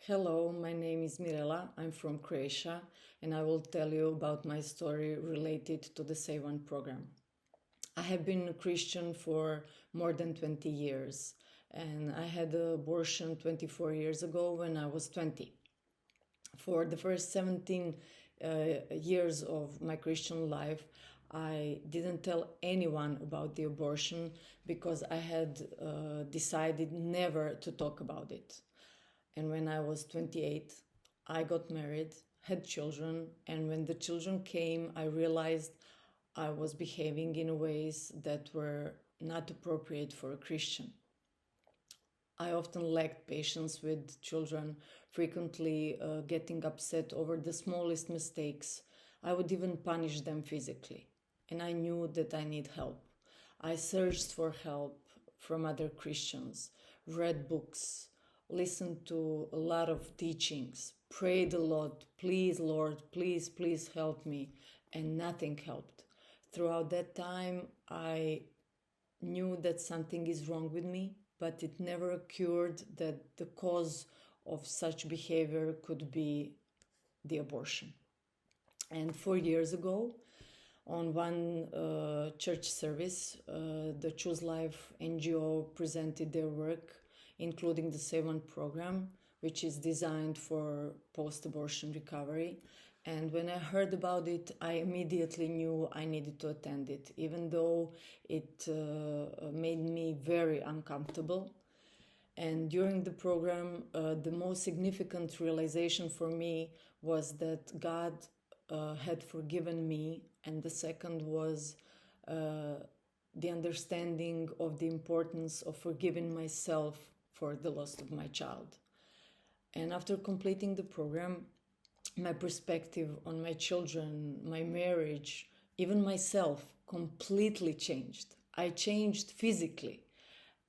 Hello, my name is Mirela. I'm from Croatia, and I will tell you about my story related to the SaveOne program. I have been a Christian for more than 20 years, and I had an abortion 24 years ago when I was 20. For the first 17 years of my Christian life, I didn't tell anyone about the abortion because I had decided never to talk about it. And when I was 28, I got married, had children, and when the children came, I realized I was behaving in ways that were not appropriate for a Christian. I often lacked patience with children, frequently getting upset over the smallest mistakes. I would even punish them physically. And I knew that I need help. I searched for help from other Christians, read books, listened to a lot of teachings, prayed a lot, please Lord, please help me, and nothing helped. Throughout that time, I knew that something is wrong with me, but it never occurred that the cause of such behavior could be the abortion. And 4 years ago, on one church service, the Choose Life NGO presented their work, including the SaveOne program, which is designed for post-abortion recovery. And when I heard about it, I immediately knew I needed to attend it, even though it made me very uncomfortable. And during the program, the most significant realization for me was that God had forgiven me, and the second was the understanding of the importance of forgiving myself for the loss of my child. And after completing the program, my perspective on my children, my marriage, even myself completely changed. I changed physically,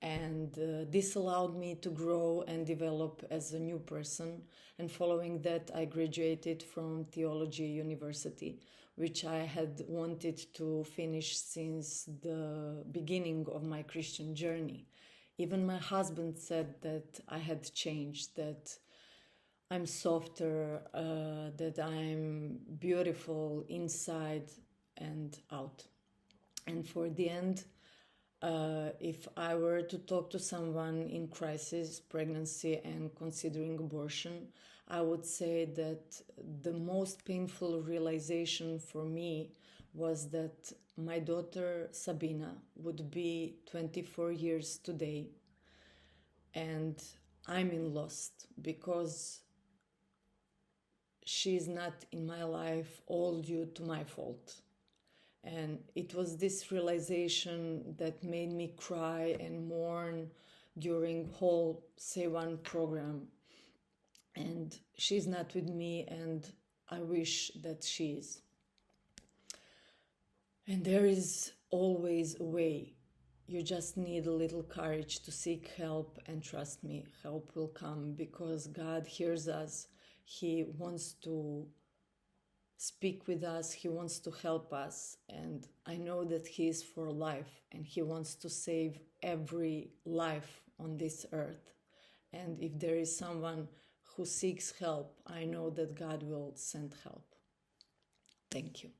and this allowed me to grow and develop as a new person. And following that, I graduated from Theology University, which I had wanted to finish since the beginning of my Christian journey. Even my husband said that I had changed, that I'm softer, that I'm beautiful inside and out. And for the end, if I were to talk to someone in crisis, pregnancy, and considering abortion, I would say that the most painful realization for me was that my daughter Sabina would be 24 years today, and I'm in lost because she is not in my life all due to my fault. And it was this realization that made me cry and mourn during whole SaveOne program. And she's not with me, and I wish that she is. And there is always a way. You just need a little courage to seek help, and trust me, help will come because God hears us. He wants to speak with us. He wants to help us. And I know that He is for life, and He wants to save every life on this earth. And if there is someone who seeks help, I know that God will send help. Thank you.